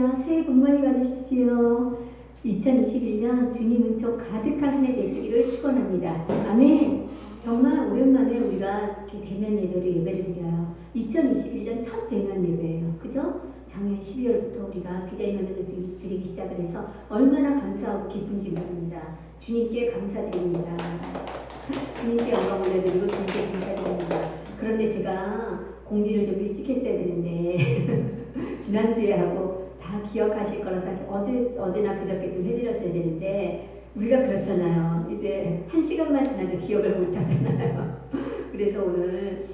할렐루야. 새해 복 많이 받으십시오. 2021년 주님 은총 가득한 한 해 되시기를 축원합니다. 아멘. 정말 오랜만에 우리가 이렇게 대면 예배를 드려요. 2021년 첫 대면 예배예요. 그죠? 작년 12월부터 우리가 비대면으로 드리기 시작을 해서 얼마나 감사하고 기쁜지 모릅니다. 주님께 감사드립니다. 주님께 영광 올려드리고 주님께 감사드립니다. 그런데 제가 공지를 좀 일찍 했어야 되는데 지난주에 하고 다 기억하실 거라서 어제나 그저께쯤 해드렸어야 되는데 우리가 그렇잖아요. 이제 1시간만 지나도 기억을 못 하잖아요. 그래서 오늘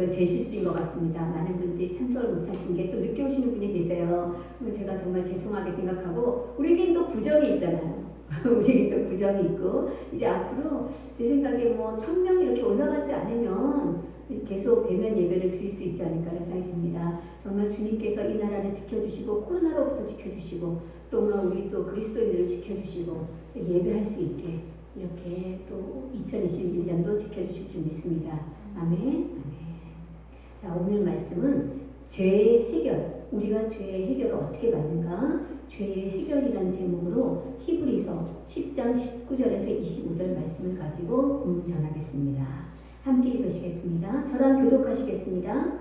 제 실수인 것 같습니다. 많은 분들이 참석을 못 하신 게 또 늦게 오시는 분이 계세요. 제가 정말 죄송하게 생각하고 우리에겐 또 구정이 있잖아요. 우리에겐 또 구정이 있고 이제 앞으로 제 생각에 1000명 이렇게 올라가지 않으면 계속 대면 예배를 드릴 수 있지 않을까라는 생각이 듭니다. 정말 주님께서 이 나라를 지켜주시고 코로나로부터 지켜주시고 또 우리 또 그리스도인들을 지켜주시고 예배할 수 있게 이렇게 또 2021년도 지켜주실 줄 믿습니다. 아멘. 아멘. 자, 오늘 말씀은 죄의 해결. 우리가 죄의 해결을 어떻게 받는가? 죄의 해결이라는 제목으로 히브리서 10장 19절에서 25절 말씀을 가지고 본문 전하겠습니다. 함께 읽으시겠습니다. 저랑 교독하시겠습니다.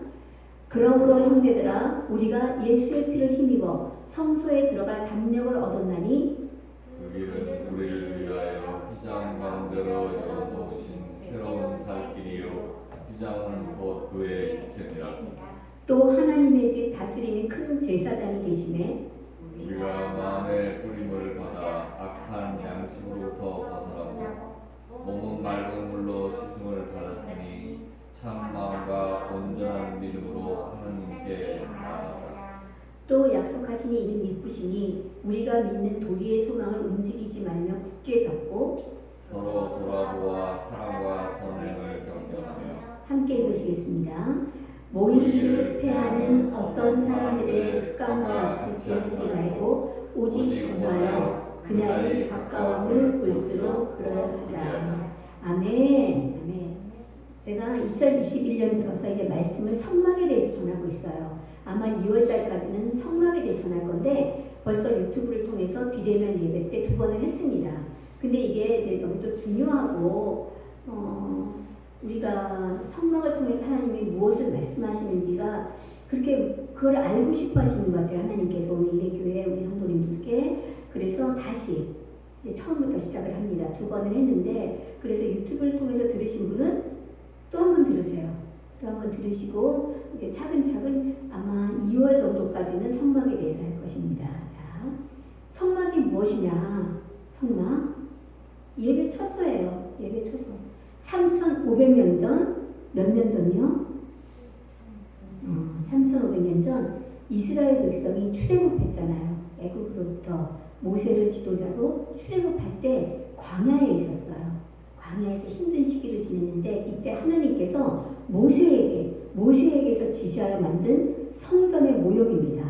그러므로 형제들아 우리가 예수의 피를 힘입어 성소에 들어갈 담력을 얻었나니 우리를 위하여 휘장 가운데로 열어놓으신 새로운 살 길이요 휘장은 곧 그의 육체니라. 또 하나님의 집 다스리는 큰 제사장이 계시매 우리가 마음의 뿌림을 받아 악한 양심으로부터 벗어나고 몸은 맑은 물로 씻음을 받았으니 참 마음과 온전한 믿음으로 하나님께 나아가라. 또 약속하시니 이는 믿으시니 우리가 믿는 도리의 소망을 움직이지 말며 굳게 잡고 서로 돌아보아 사랑과 선행을 경영하며 함께 읽으시겠습니다. 모이기를 패하는 어떤 사람들의 습관과 같이 지내지 말고 오직 공하여 그날이 가까움을 볼수록 그러하자. 아멘. 아멘. 제가 2021년 들어서 이제 말씀을 성막에 대해서 전하고 있어요. 아마 2월달까지는 성막에 대해서 전할 건데 벌써 유튜브를 통해서 비대면 예배 때 2번을 했습니다. 근데 이게 이제 너무 또 중요하고 우리가 성막을 통해서 하나님이 무엇을 말씀하시는지가 그렇게 그걸 알고 싶어 하시는 것 같아요. 하나님께서 오늘 이래교회 우리 성도님들께. 그래서 다시 이제 처음부터 시작을 합니다. 2번을 했는데 그래서 유튜브를 통해서 들으신 분은 또 한 번 들으세요. 또 한 번 들으시고 이제 차근차근 아마 2월 정도까지는 성막에 대해서 할 것입니다. 자, 성막이 무엇이냐? 성막 예배 처소예요. 예배 처소. 3,500년 전, 몇 년 전이요? 3,500년 전 이스라엘 백성이 출애굽했잖아요. 애굽으로부터 모세를 지도자로 출애굽할 때 광야에 있었어요. 광야에서 힘든 시기를 지냈는데 이때 하나님께서 모세에게서 지시하여 만든 성전의 모형입니다.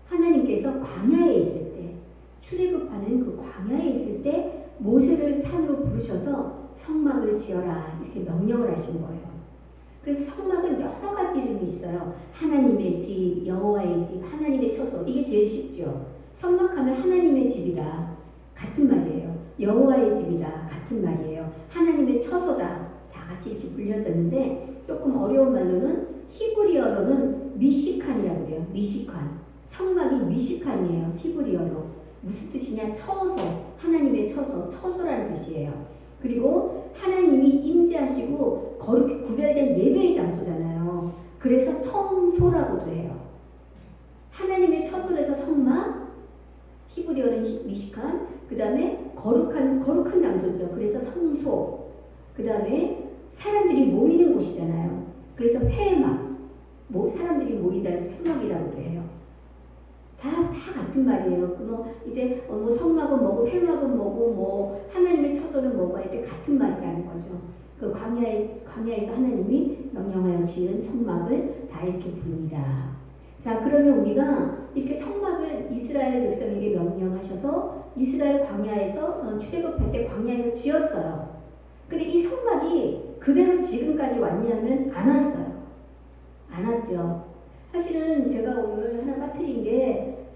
하나님께서 광야에 있을 때 출애굽하는 그 광야에 있을 때 모세를 산으로 부르셔서 성막을 지어라 이렇게 명령을 하신 거예요. 그래서 성막은 여러 가지 이름이 있어요. 하나님의 집, 여호와의 집, 하나님의 처소. 이게 제일 쉽죠. 성막하면 하나님의 집이다. 같은 말이에요. 여호와의 집이다. 같은 말이에요. 하나님의 처소다. 다 같이 이렇게 불려졌는데 조금 어려운 말로는 히브리어로는 미시칸이라고 그래요. 미시칸. 성막이 미시칸이에요. 히브리어로. 무슨 뜻이냐? 처소. 하나님의 처소. 처소라는 뜻이에요. 그리고 하나님이 임재하시고 거룩히 구별된 예배의 장소잖아요. 그래서 성소라고도 해요. 하나님의 처소에서 성막, 히브리어는 미시칸, 그 다음에 거룩한 장소죠. 그래서 성소, 그 다음에 사람들이 모이는 곳이잖아요. 그래서 회막, 사람들이 모인다 해서 회막이라고도 해요. 다 같은 말이에요. 이제 성막은 뭐고 회막은 뭐고 하나님의 처소는 뭐고 할 때 같은 말이라는 거죠. 그 광야에서 하나님이 명령하여 지은 성막을 다 이렇게 부릅니다. 자, 그러면 우리가 이렇게 성막을 이스라엘 백성에게 명령하셔서 이스라엘 광야에서 출애굽할 때 광야에서 지었어요. 근데 이 성막이 그대로 지금까지 왔냐면 안 왔어요. 안 왔죠. 사실은 제가 오늘 하나 빠뜨린 게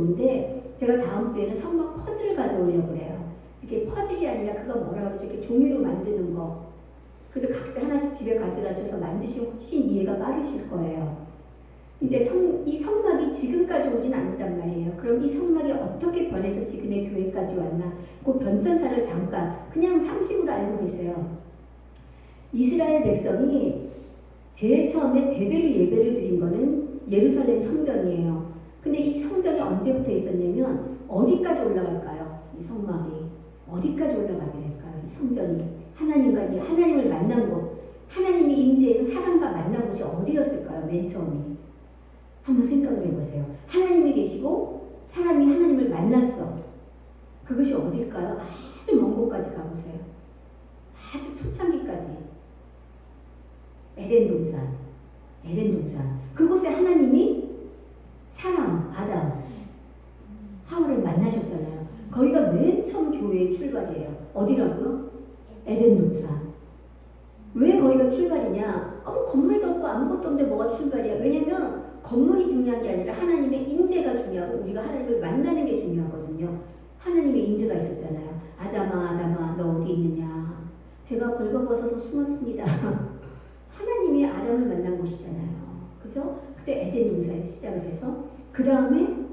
좋은데 제가 다음 주에는 성막 퍼즐을 가져오려고 그래요. 이게 퍼즐이 아니라 그거 뭐라 그러죠? 이렇게 종이로 만드는 거. 그래서 각자 하나씩 집에 가져가셔서 만드시면 훨씬 이해가 빠르실 거예요. 이제 이 성막이 지금까지 오진 않는단 말이에요. 그럼 이 성막이 어떻게 변해서 지금의 교회까지 왔나? 그 변천사를 잠깐 그냥 상식으로 알고 계세요. 이스라엘 백성이 제일 처음에 제대로 예배를 드린 거는 예루살렘 성전이에요. 근데 이 성전이 언제부터 있었냐면 어디까지 올라갈까요? 이 성막이 어디까지 올라가게 될까요? 이 성전이 하나님과 이 하나님을 만난 곳, 하나님이 임재해서 사람과 만난 곳이 어디였을까요? 맨 처음이 한번 생각을 해보세요. 하나님이 계시고 사람이 하나님을 만났어. 그것이 어딜까요? 아주 먼 곳까지 가보세요. 아주 초창기까지. 에덴 동산. 그곳에 하나님이 사람, 아담, 하와를 만나셨잖아요. 거기가 맨 처음 교회의 출발이에요. 어디라고요? 에덴 동산. 왜 거기가 출발이냐? 아무 건물도 없고 아무것도 없는데 뭐가 출발이야? 왜냐면 건물이 중요한 게 아니라 하나님의 임재가 중요하고 우리가 하나님을 만나는 게 중요하거든요. 하나님의 임재가 있었잖아요. 아담아 너 어디 있느냐? 제가 벌거벗어서 숨었습니다. 하나님이 아담을 만난 곳이잖아요. 그죠? 그때 에덴 동산에서 시작을 해서 그 다음에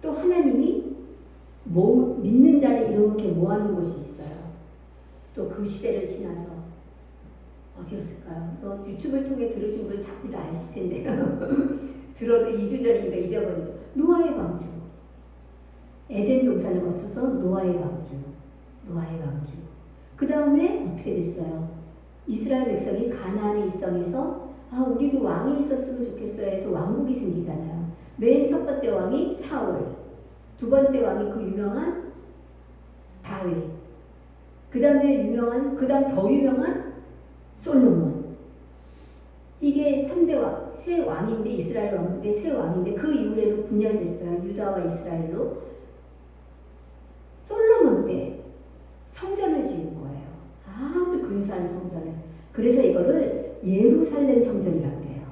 또 하나님이 믿는 자를 이렇게 모아놓은 곳이 있어요. 또 그 시대를 지나서 어디였을까요? 유튜브를 통해 들으신 분들 다 아실 텐데요. 들어도 2주 전이니까 잊어버리죠. 노아의 방주. 에덴 동산을 거쳐서 노아의 방주. 그 다음에 어떻게 됐어요? 이스라엘 백성이 가나안에 입성해서 우리도 왕이 있었으면 좋겠어요 해서 왕국이 생기잖아요. 맨 첫 번째 왕이 사울, 두 번째 왕이 그 유명한 다윗, 그 다음에 더 유명한 솔로몬. 이게 3대 왕, 세 왕인데 이스라엘 왕국의 세 왕인데 그 이후에는 분열됐어요. 유다와 이스라엘로. 솔로몬 때 성전을 지은 거예요. 아주 근사한 성전을. 그래서 이거를 예루살렘 성전이라고 그래요.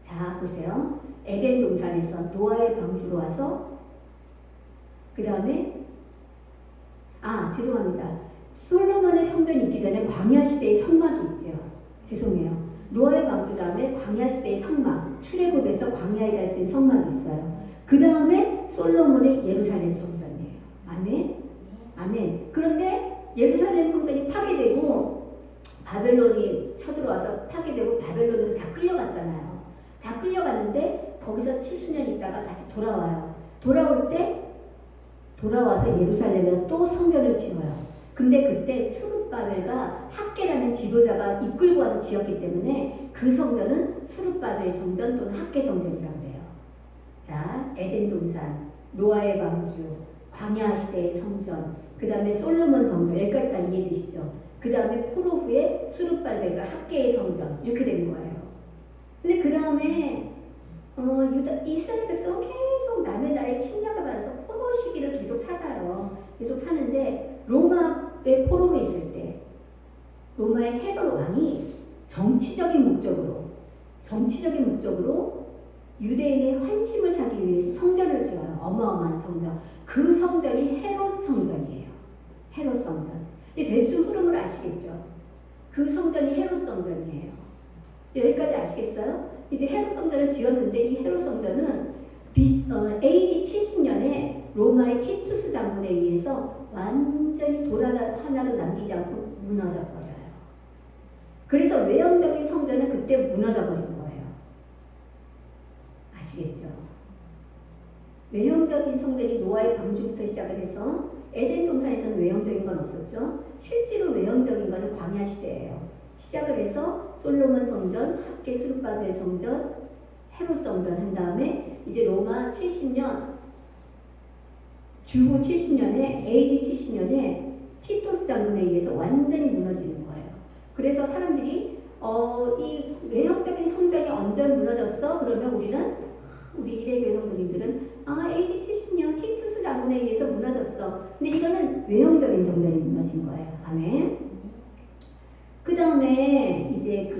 자, 보세요. 에덴 동산에서 노아의 방주로 와서 그 다음에 죄송합니다. 솔로몬의 성전이 있기 전에 광야 시대의 성막이 있죠. 죄송해요. 노아의 방주 다음에 광야 시대의 성막, 출애굽에서 광야에 가진 성막이 있어요. 그 다음에 솔로몬의 예루살렘 성전이에요. 아멘. 그런데 예루살렘 성전이 파괴되고 바벨론이 쳐들어와서 파괴되고 바벨론으로 다 끌려갔잖아요. 다 끌려갔는데 거기서 70년 있다가 다시 돌아와요. 돌아와서 예루살렘에 또 성전을 지어요. 근데 그때 수룹바벨과 학개라는 지도자가 이끌고 와서 지었기 때문에 그 성전은 수룹바벨 성전 또는 학개 성전이라고 해요. 자, 에덴 동산, 노아의 방주, 광야 시대의 성전, 그 다음에 솔로몬 성전, 여기까지 다 이해되시죠? 그 다음에 포로 후에 수룹바벨과 학개의 성전, 이렇게 된 거예요. 근데 그 다음에 이스라엘 백성은 계속 남의 나라에 침략을 받아서 포로 시기를 계속 살아요. 계속 사는데 로마의 포로로 있을 때 로마의 헤롯 왕이 정치적인 목적으로 유대인의 환심을 사기 위해서 성전을 지어요. 어마어마한 성전. 그 성전이 헤롯 성전이에요. 헤롯 성전. 대충 흐름을 아시겠죠? 그 성전이 헤롯 성전이에요. 여기까지 아시겠어요? 이제 헤롯 성전을 지었는데 이 헤롯 성전은 AD 70년에 로마의 티투스 장군에 의해서 완전히 돌 하나도 남기지 않고 무너져 버려요. 그래서 외형적인 성전은 그때 무너져 버린 거예요. 아시겠죠? 외형적인 성전이 노아의 방주부터 시작을 해서 에덴 동산에서는 외형적인 건 없었죠. 실제로 외형적인 거는 광야 시대예요. 시작을 해서 솔로몬 성전, 학개 수룹바벨 성전, 헤롯 성전 한 다음에 이제 로마 70년 주후 70년에 AD 70년에 티토스 장군에 의해서 완전히 무너지는 거예요. 그래서 사람들이 이 외형적인 성전이 언제 무너졌어? 그러면 우리 이래교회 성도님들은 AD 70년 티투스 장군에 의해서 무너졌어. 근데 이거는 외형적인 성전이 무너진 거예요. 아멘. 그 다음에 이제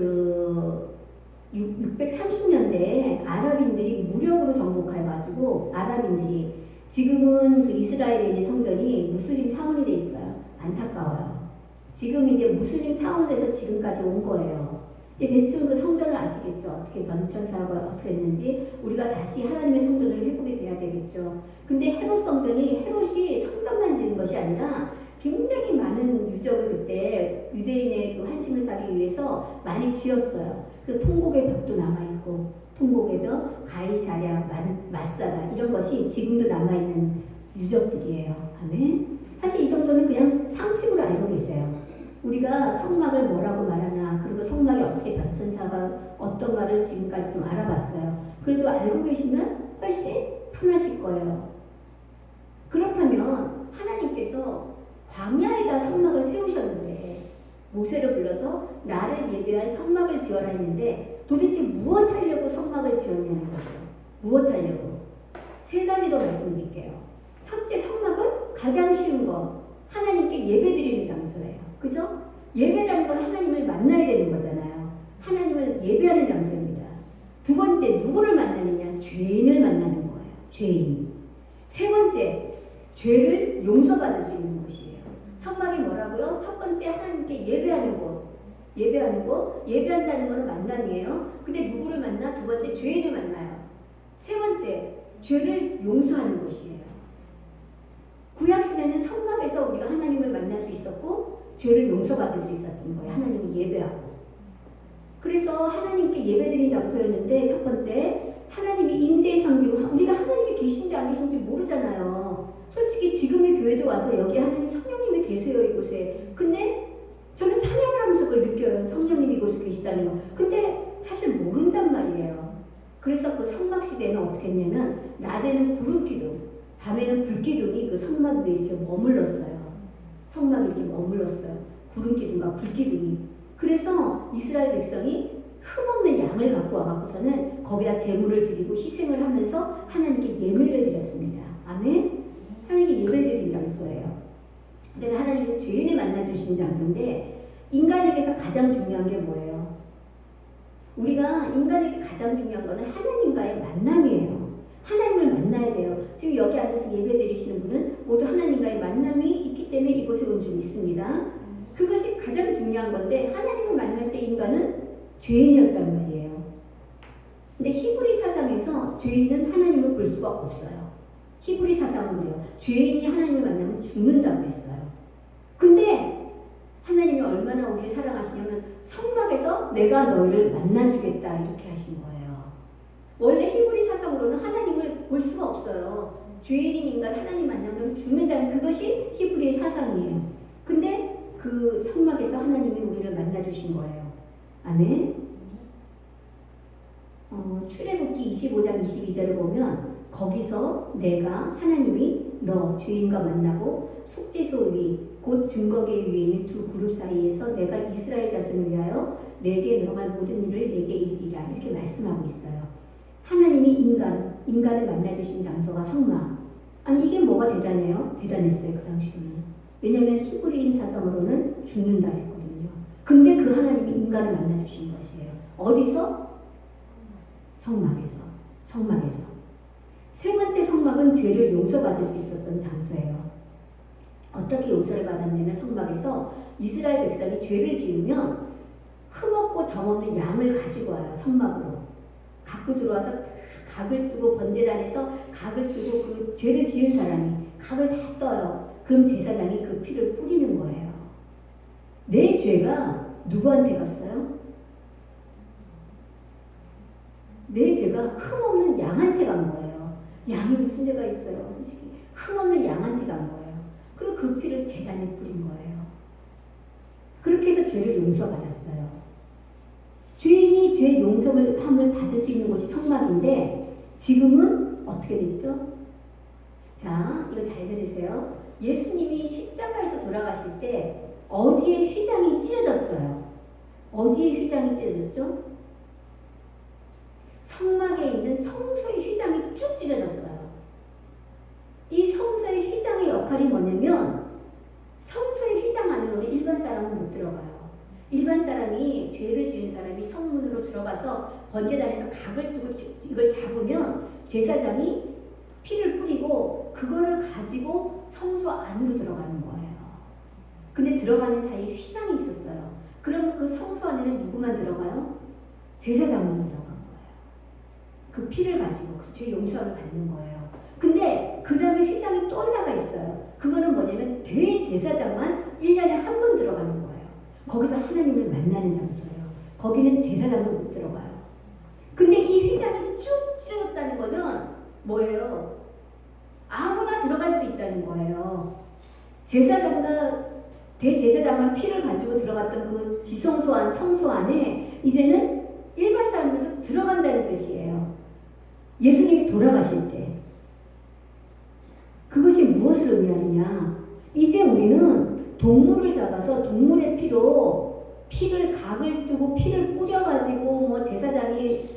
630년대에 아랍인들이 무력으로 정복해가지고 아랍인들이 지금은 그 이스라엘에 있는 성전이 무슬림 사원이 돼 있어요. 안타까워요. 지금 이제 무슬림 사원에서 지금까지 온 거예요. 이제 대충 그 성전을 아시겠죠? 어떻게 변천사가 어떻게 했는지 우리가 다시 하나님의 성전을 회복이 돼야 되겠죠. 근데 헤롯 성전이 헤롯이 성전만 지은 것이 아니라 굉장히 많은 유적을 그때 유대인의 그 환심을 사기 위해서 많이 지었어요. 그 통곡의 벽도 남아있고 통곡의 벽, 가이사랴, 마사다 이런 것이 지금도 남아있는 유적들이에요. 아멘. 사실 이 정도는 그냥 상식으로 알고 계세요. 우리가 성막을 뭐라고 말하나 그리고 성막이 어떻게 변천사가 어떤 말을 지금까지 좀 알아봤어요. 그래도 알고 계시면 훨씬 편하실 거예요. 그렇다면 하나님께서 광야에다 성막을 세우셨는데 모세를 불러서 나를 예배할 성막을 지어라 했는데 도대체 무엇 하려고 성막을 지었냐는 거죠. 무엇 하려고? 세 가지로 말씀드릴게요. 첫째, 성막은 가장 쉬운 거 하나님께 예배드리는 장소예요. 그죠? 예배라는 건 하나님을 만나야 되는 거잖아요. 하나님을 예배하는 장소입니다. 두 번째, 누구를 만나느냐? 죄인을 만나는 거예요. 죄인. 세 번째, 죄를 용서받을 수 있는 곳이에요. 성막이 뭐라고요? 첫 번째, 하나님께 예배하는 곳. 예배하는 곳. 예배한다는 것은 만남이에요. 근데 누구를 만나? 두 번째, 죄인을 만나요. 세 번째, 죄를 용서하는 곳이에요. 구약시대는 성막에서 우리가 하나님을 만날 수 있었고 죄를 용서받을 수 있었던 거예요. 하나님을 예배하고. 그래서 하나님께 예배드린 장소였는데 첫 번째, 하나님이 인재의 상징으로 우리가 하나님이 계신지 안 계신지 모르잖아요. 솔직히 지금의 교회도 와서 여기 하나님 성령님이 계세요 이곳에. 근데 저는 찬양을 하면서 그걸 느껴요. 성령님이 이곳에 계시다는 거. 근데 사실 모른단 말이에요. 그래서 그 성막 시대에는 어떻게 했냐면 낮에는 구름 기둥, 밤에는 불 기둥이 그 성막 위에 이렇게 머물렀어요. 성막이 이렇게 머물렀어요. 구름 기둥과 불 기둥이. 그래서 이스라엘 백성이 흠없는 양을 갖고 와갖고서는 거기다 제물을 드리고 희생을 하면서 하나님께 예배를 드렸습니다. 아멘. 하나님께 예배를 드린 장소예요. 그다음에 하나님께서 죄인을 만나주신 장소인데 인간에게서 가장 중요한 게 뭐예요? 우리가 인간에게 가장 중요한 거는 하나님과의 만남이에요. 하나님을 만나야 돼요. 지금 여기 앉아서 예배 드리시는 분은 모두 하나님과의 만남이 있기 때문에 이곳에 온 줄 믿습니다. 그것이 가장 중요한 건데 하나님을 만날 때 인간은 죄인이었단 말이에요. 근데 히브리 사상에서 죄인은 하나님을 볼 수가 없어요. 히브리 사상은 그래요. 죄인이 하나님을 만나면 죽는다고 했어요. 근데 하나님이 얼마나 우리를 사랑하시냐면 성막에서 내가 너희를 만나주겠다 이렇게 하신 거예요. 원래 히브리 사상으로는 하나님을 볼 수가 없어요. 죄인인 인간 하나님 만나면 죽는다는 그것이 히브리의 사상이에요. 근데 그 성막에서 하나님이 우리를 만나주신 거예요. 아멘. 출애굽기 25장 22절을 보면 거기서 내가 하나님이 너 죄인과 만나고 속죄소 위 곧 증거계 위에 있는 두 그룹 사이에서 내가 이스라엘 자손을 위하여 내게 명할 모든 일을 내게 이르리라 이렇게 말씀하고 있어요. 하나님이 인간을 만나주신 장소가 성막. 아니 이게 뭐가 대단해요? 대단했어요 그 당시로는. 왜냐하면 히브리인 사상으로는 죽는다 했거든요. 근데 그 하나님이 인간을 만나주신 것이에요. 어디서? 성막에서. 세 번째 성막은 죄를 용서받을 수 있었던 장소예요. 어떻게 용서를 받았냐면 성막에서 이스라엘 백성이 죄를 지으면 흠없고 점없는 양을 가지고 와요. 성막으로. 갖고 들어와서 각을 뜨고 번제단에서 각을 뜨고 그 죄를 지은 사람이 각을 다 떠요. 그럼 제사장이 그 피를 뿌리는 거예요. 내 죄가 누구한테 갔어요? 내 죄가 흠없는 양한테 간 거예요. 양이 무슨 죄가 있어요? 솔직히 흠없는 양한테 간 거예요. 그리고 그 피를 제단에 뿌린 거예요. 그렇게 해서 죄를 용서받았어요. 죄인이 죄 용서함을 받을 수 있는 곳이 성막인데 지금은 어떻게 됐죠? 자, 이거 잘 들으세요. 예수님이 십자가에서 돌아가실 때 어디에 휘장이 찢어졌어요? 어디에 휘장이 찢어졌죠? 성막에 있는 성소의 휘장이 쭉 찢어졌어요. 이 성소의 휘장의 역할이 뭐냐면 성소의 휘장 안으로는 일반 사람은 못 들어가요. 일반 사람이 죄를 지은 사람이 성문으로 들어가서 번제단에서 각을 두고 이걸 잡으면 제사장이 피를 뿌리고 그거를 가지고 성소 안으로 들어가는 거예요. 근데 들어가는 사이에 휘장이 있었어요. 그럼 그 성소 안에는 누구만 들어가요? 제사장만 들어간 거예요. 그 피를 가지고 그 죄 용서를 받는 거예요. 근데 그 다음에 휘장이 또 하나가 있어요. 그거는 뭐냐면 대제사장만 1년에 한 번 들어가는 거예요. 거기서 하나님을 만나는 장소예요. 거기는 제사장도 못 들어가요. 근데 이 휘장이 쭉 찢었다는 거는 뭐예요? 아무나 들어갈 수 있다는 거예요. 제사장과 대제사장만 피를 가지고 들어갔던 그 지성소 안 성소 안에 이제는 일반 사람들도 들어간다는 뜻이에요. 예수님이 돌아가실 때. 그것이 무엇을 의미하느냐? 이제 우리는 동물을 잡아서 동물의 피를 각을 두고 피를 뿌려가지고 뭐 제사장이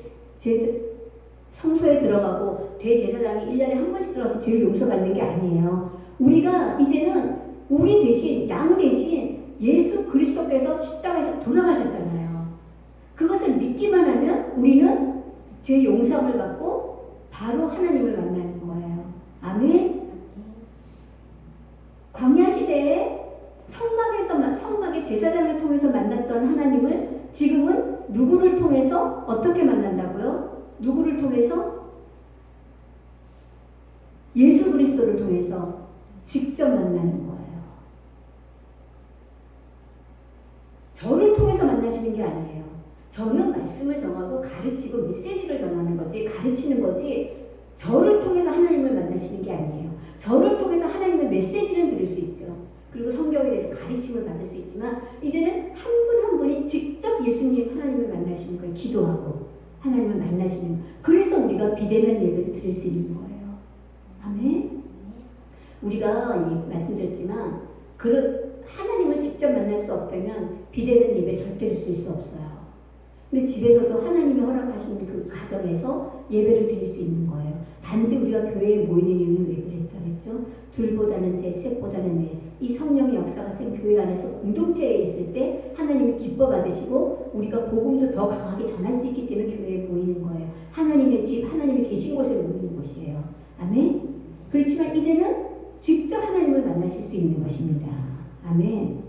성소에 들어가고 대제사장이 1년에 한 번씩 들어가서 죄를 용서받는 게 아니에요. 우리가 이제는 우리 대신 양 대신 예수 그리스도께서 십자가에서 돌아가셨잖아요. 그것을 믿기만 하면 우리는 죄 용서를 받고 바로 하나님을 만나는 거예요. 아멘. 광야 시대에 성막의 제사장을 통해서 만났던 하나님을 지금은 누구를 통해서 어떻게 만난다고요? 누구를 통해서? 예수 그리스도를 통해서 직접 만나는 거예요. 저를 통해서 만나시는 게 아니에요. 저는 말씀을 정하고 가르치고 메시지를 전하는 거지, 가르치는 거지, 저를 통해서 하나님을 만나시는 게 아니에요. 저를 통해서 하나님의 메시지는 들을 수 있죠. 그리고 성경에 대해서 가르침을 받을 수 있지만 이제는 한 분 한 분이 직접 예수님 하나님을 만나시는 거예요. 기도하고 하나님을 만나시는 거예요. 그래서 우리가 비대면 예배도 드릴 수 있는 거예요. 아멘. 우리가 말씀드렸지만 하나님을 직접 만날 수 없다면 비대면 예배 절대 드릴 수 없어요. 근데 집에서도 하나님이 허락하신 그 가정에서 예배를 드릴 수 있는 거예요. 단지 우리가 교회에 모이는 이유는 왜 그랬죠? 둘보다는 셋, 셋보다는 넷. 이 성령의 역사가 생 교회 안에서 공동체에 있을 때 하나님이 기뻐 받으시고 우리가 복음도 더 강하게 전할 수 있기 때문에 교회에 모이는 거예요. 하나님의 집, 하나님이 계신 곳에 모이는 곳이에요. 아멘. 그렇지만 이제는 직접 하나님을 만나실 수 있는 것입니다. 아멘.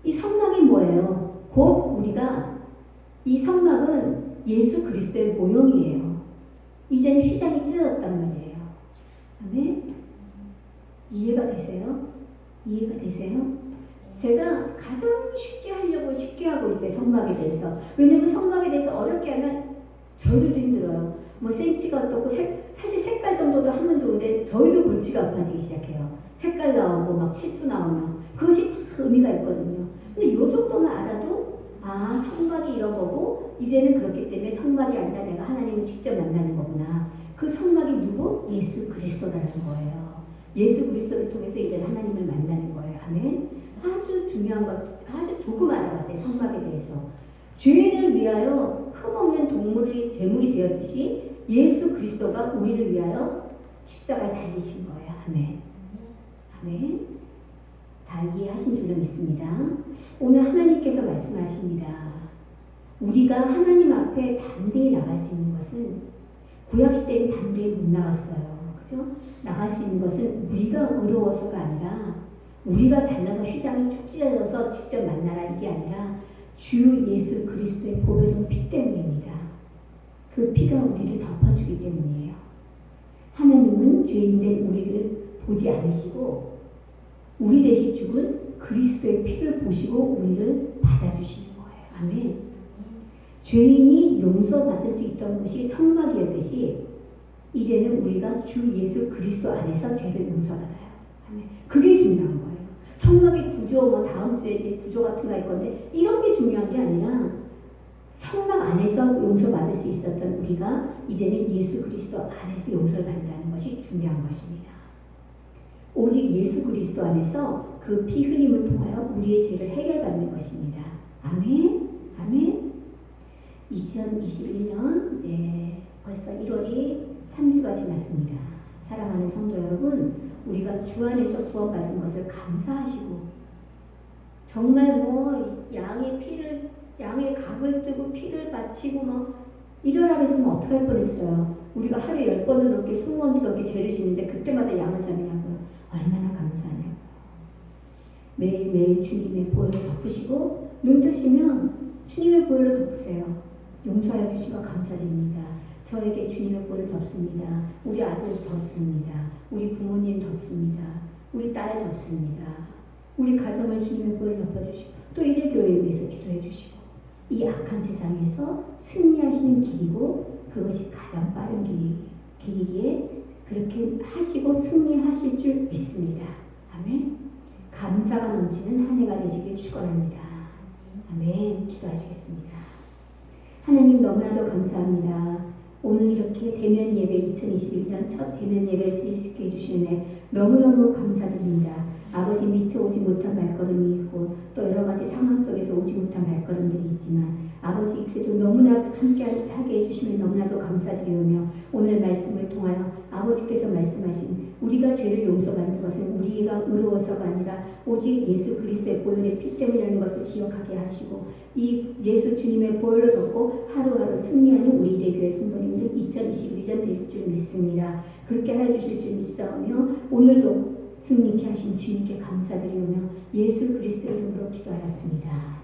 이 성막이 뭐예요? 곧 우리가 이 성막은 예수 그리스도의 모형이에요. 이제는 휘장이 찢어졌단 말이에요. 아멘. 이해가 되세요? 이해가 되세요? 제가 가장 쉽게 하고 있어요. 성막에 대해서. 왜냐면 성막에 대해서 어렵게 하면 저희들도 힘들어요. 뭐 센치가 어떻고 사실 색깔 정도도 하면 좋은데 저희도 골치가 아파지기 시작해요. 색깔 나오고 막 치수 나오면 그것이 다 의미가 있거든요. 근데 이 정도만 알아도 성막이 이런 거고 이제는 그렇기 때문에 성막이 아니라 내가 하나님을 직접 만나는 거구나. 그 성막이 누구? 예수 그리스도라는 거예요. 예수 그리스도를 통해서 이제 하나님을 만나는 거예요. 아멘. 아주 중요한 것, 아주 조금 알아봤어요. 성막에 대해서. 죄인을 위하여 흠없는 동물의 제물이 되었듯이 예수 그리스도가 우리를 위하여 십자가에 달리신 거예요. 아멘. 아멘. 다 이해하신 줄로 믿습니다. 오늘 하나님께서 말씀하십니다. 우리가 하나님 앞에 담대히 나갈 수 있는 것은 구약시대엔 담대히 못 나갔어요. 그죠? 나갈 수 있는 것은 우리가 어려워서가 아니라 우리가 잘나서 휘장이 축 찢어져서 직접 만나라 이게 아니라 주 예수 그리스도의 보배로운 피 때문입니다. 그 피가 우리를 덮어주기 때문이에요. 하나님은 죄인된 우리를 보지 않으시고 우리 대신 죽은 그리스도의 피를 보시고 우리를 받아주시는 거예요. 아멘. 죄인이 용서받을 수 있던 곳이 성막이었듯이 이제는 우리가 주 예수 그리스도 안에서 죄를 용서받아요. 아멘. 그게 중요한 거예요. 성막의 구조, 다음 주에 이제 구조 같은 거 할 건데 이런 게 중요한 게 아니라 성막 안에서 용서받을 수 있었던 우리가 이제는 예수 그리스도 안에서 용서를 받는다는 것이 중요한 것입니다. 오직 예수 그리스도 안에서 그 피 흘림을 통하여 우리의 죄를 해결받는 것입니다. 아멘. 아멘. 2021년 이제 벌써 1월이 3주가 지났습니다. 사랑하는 성도 여러분, 우리가 주 안에서 구원받은 것을 감사하시고 정말 양의 각을 뜨고 피를 바치고 이러라 그랬으면 어떡할 뻔했어요. 우리가 하루에 10번을 넘게 20번도 넘게 죄를 짓는데 그때마다 양을 잡냐고요. 얼마나 감사하냐고. 매일매일 주님의 보혈을 덮으시고 눈 뜨시면 주님의 보혈을 덮으세요. 용서하여 주시고 감사드립니다. 저에게 주님의 보혈을 덮습니다. 우리 아들 덮습니다. 우리 부모님 덮습니다. 우리 딸 덮습니다. 우리 가정을 주님의 보혈을 덮어주시고 또 이래 교회에 위해서 기도해 주시고 이 악한 세상에서 승리하시는 길이고 그것이 가장 빠른 길이기에 그렇게 하시고 승리하실 줄 믿습니다. 아멘. 감사가 넘치는 한 해가 되시길 축원합니다. 아멘. 기도하시겠습니다. 하나님 너무나도 감사합니다. 오늘 이렇게 대면 예배 2021년 첫 대면 예배를 드릴 수 있게 해주시는 너무너무 감사드립니다. 아버지 미처 오지 못한 발걸음이 있고 또 여러 가지 상황 속에서 오지 못한 발걸음들이 있지만 아버지 그래도 너무나 함께 하게 해주시면 너무나도 감사드리오며 오늘 말씀을 통하여 아버지께서 말씀하신 우리가 죄를 용서받는 것은 우리가 의로워서가 아니라 오직 예수 그리스도의 보혈의 피 때문이라는 것을 기억하게 하시고 이 예수 주님의 보혈로 덮고 하루하루 승리하는 우리 대교회 성도님들 2021년 될 줄 믿습니다. 그렇게 해주실 줄 믿사오며 오늘도 승리케 하신 주님께 감사드리오며 예수 그리스도의 이름으로 기도하였습니다.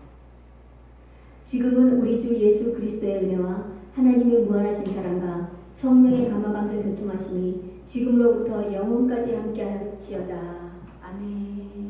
지금은 우리 주 예수 그리스도의 은혜와 하나님의 무한하신 사랑과 성령의 감화감동 교통하심이 지금으로부터 영원까지 함께하시어다. 아멘.